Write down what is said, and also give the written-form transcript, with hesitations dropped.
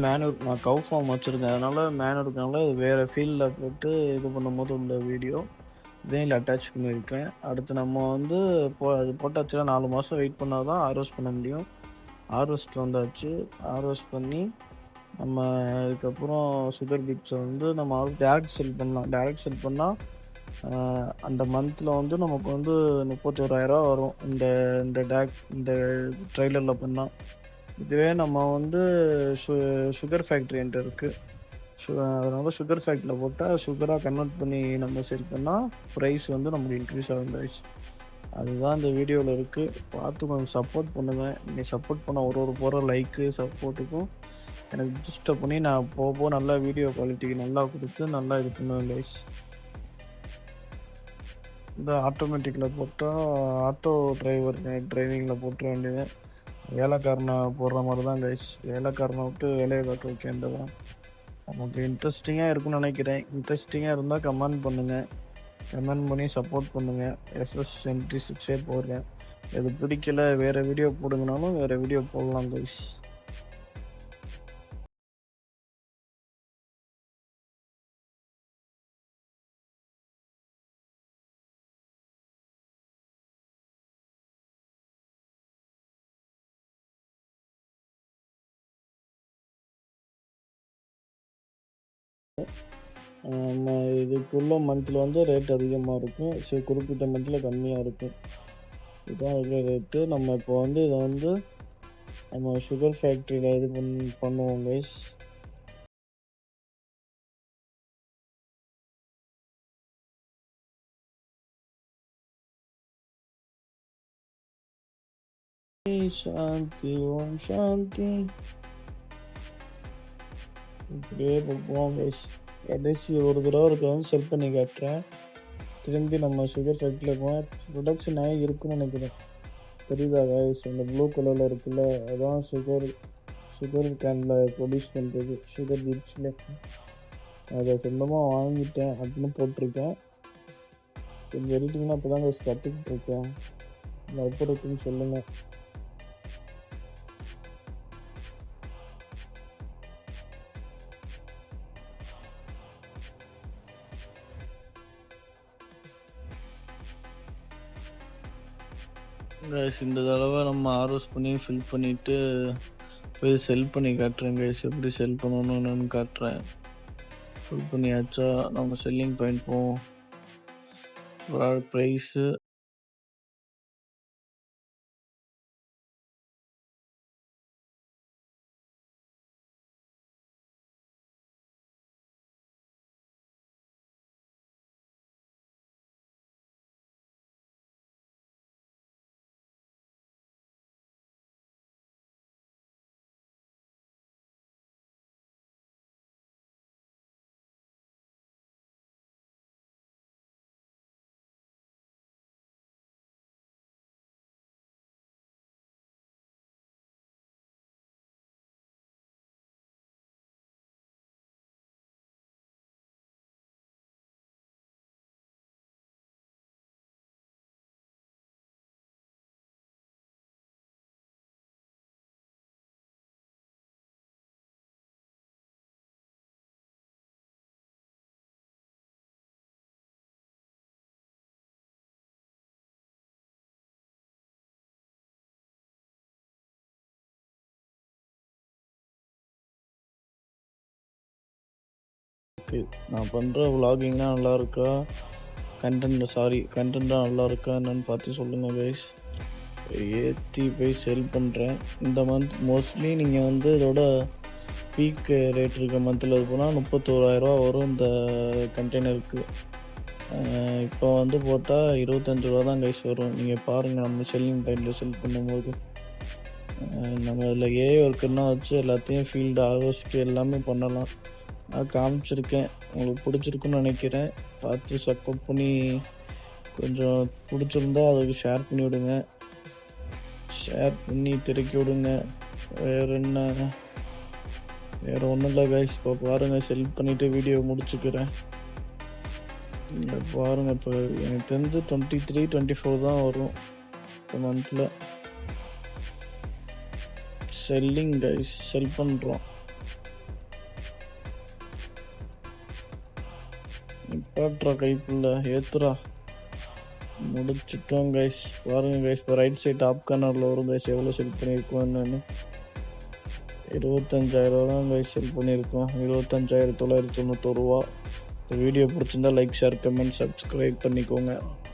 Manure நான் cow farm வச்சுருக்கேன். அதனால மேனூருக்குனால வேறு ஃபீல்டில் போட்டு இது பண்ணும்போது உள்ள வீடியோ இதையும் அட்டாச் பண்ணியிருக்கேன். அடுத்து நம்ம வந்து அது போட்டாச்சுன்னா 4 மாதம் வெயிட் பண்ணால் தான் ஹார்வெஸ்ட் பண்ண முடியும். ஹார்வெஸ்ட் வந்தாச்சு. ஹார்வெஸ்ட் பண்ணி நம்ம அதுக்கப்புறம் சுகர் பீட்ஸை வந்து நம்ம டேரக்ட் செல் பண்ணலாம். டேரக்ட் செல் பண்ணால் அந்த மந்தில் வந்து நமக்கு வந்து 31,000 வரும். இந்த ட்ரெய்லரில் பண்ணால். இதுவே நம்ம வந்து சுகர் ஃபேக்ட்ரி என்கிட்ட இருக்குது. அதனால் சுகர் ஃபேக்ட்ரியில் போட்டால் சுகராக கன்வெர்ட் பண்ணி நம்ம செல் பண்ணால் ப்ரைஸ் வந்து நமக்கு இன்க்ரீஸ் ஆகுது. அதுதான் இந்த வீடியோவில் இருக்குது. பார்த்து கொஞ்சம் சப்போர்ட் பண்ணுங்கள். நீங்கள் சப்போர்ட் பண்ண ஒரு போகிற லைக்கு சப்போர்ட்டுக்கும் எனக்கு டிஸ்டர்ப் பண்ணி நான் போக நல்லா வீடியோ குவாலிட்டி நல்லா கொடுத்து நல்லா இது பண்ணுவேன் கைஸ். இந்த ஆட்டோமேட்டிக்கில் போட்டால் ஆட்டோ டிரைவிங்கில் போட்டுற வேண்டியது. வேலைக்காரனை போடுற மாதிரி தான் கைஸ். வேலைக்காரனை விட்டு வேலையை பார்க்க வைக்க வேண்டியதான். நமக்கு இன்ட்ரெஸ்டிங்காக இருக்குன்னு நினைக்கிறேன். இன்ட்ரெஸ்டிங்காக இருந்தால் கமெண்ட் பண்ணுங்கள். கமெண்ட் பண்ணி சப்போர்ட் பண்ணுங்கள். FS76 போடுறேன். எது பிடிக்கல வேறு வீடியோ போடுங்கனாலும் வேறு வீடியோ போடலாம் கைஸ். இதுக்குள்ள மந்தில் வந்து ரேட் அதிகமாக இருக்கும். குறிப்பிட்ட மந்தில் கம்மியாக இருக்கும். இதுதான் அதில் ரேட்டு. நம்ம இப்போ வந்து இதை வந்து நம்ம சுகர் ஃபேக்ட்ரியில் இது பண்ணுவோம் கைஸ். சாந்தி ஓம் சாந்தி. இப்படியே போவோம் கைஸ். கடைசி ஒரு தடவை வந்து செல் பண்ணி காட்டுறேன். திரும்பி நம்ம சுகர் ஃபேக்ட்ரியில் போனால் ப்ரொடக்ஷன் ஆகி இருக்குன்னு நினைக்கிறேன். தெரியுதா கைஸ்? இந்த ப்ளூ கலரில் இருக்குல்ல, அதுதான் சுகர் கேனில் ப்ரொடியூஸ் பண்ணுறது. சுகர் பீட்ஸில் அதை சொந்தமாக வாங்கிட்டேன் அப்படின்னு போட்டிருக்கேன். கொஞ்சம் எடிட்டிங்னா இப்போ தான் கைஸ் கற்றுக்கிட்டு இருக்கேன். எப்படி இருக்குன்னு சொல்லுங்கள். கைஸ் இந்த தடவை நம்ம ஹார்வெஸ்ட் பண்ணி ஃபில் பண்ணிவிட்டு போய் செல் பண்ணி காட்டுறேன் கைஸ். எப்படி செல் பண்ணணும்னு காட்டுறேன். ஃபில் பண்ணியாச்சா நம்ம செல்லிங் பாயிண்ட் போவோம். ப்ரைஸு நான் பண்ணுற விலாகிங்லாம் நல்லா இருக்கா, கண்டென்ட்டாக நல்லா இருக்கா என்னன்னு பார்த்து சொல்லுங்கள் கைஸ். ஏற்றி போய் செல் பண்ணுறேன். இந்த மந்த் மோஸ்ட்லி நீங்கள் வந்து இதோட பீக் ரேட் இருக்க மந்தில் இது போனால் 31,000 வரும் இந்த கண்டெய்னருக்கு. இப்போ வந்து போட்டால் 25 ரூபா தான் கைஸ் வரும். நீங்கள் பாருங்கள் நம்ம செல்லிங் பாயிண்டில் செல் பண்ணும்போது. நம்ம இதில் ஏஐ ஒர்க்குன்னா வச்சு எல்லாத்தையும் ஃபீல்டு ஹார்வெஸ்ட் எல்லாமே பண்ணலாம். நான் காமிச்சிருக்கேன். உங்களுக்கு பிடிச்சிருக்குன்னு நினைக்கிறேன். பார்த்து சப்போர்ட் பண்ணி கொஞ்சம் பிடிச்சிருந்தா அதுக்கு ஷேர் பண்ணி விடுங்க. ஷேர் பண்ணி திறக்கி விடுங்க. வேறு ஒன்றும் இல்லை கைஸ். இப்போ பாருங்கள் செல் பண்ணிவிட்டு வீடியோ முடிச்சுக்கிறேன். இங்கே பாருங்கள். இப்போ எனக்கு தெரிஞ்சு 23, 24 தான் வரும் இப்போ மந்தில். செல்லிங் கைஸ், செல் பண்ணுறோம். பாட்ரா கைப்புள்ள ஏத்துறா. முடிச்சிட்டோம் கைஸ். பாருங்க கைஸ், இப்போ ரைட் சைட் டாப் கார்னரில் வரும் கைஸ் எவ்வளோ செல் பண்ணியிருக்கோம் என்னன்னு. 25,000 தான் கைஸ் செல் பண்ணியிருக்கோம். 25,991 ரூபா. இந்த வீடியோ பிடிச்சிருந்தா லைக், ஷேர், கமெண்ட், சப்ஸ்கிரைப் பண்ணிக்கோங்க.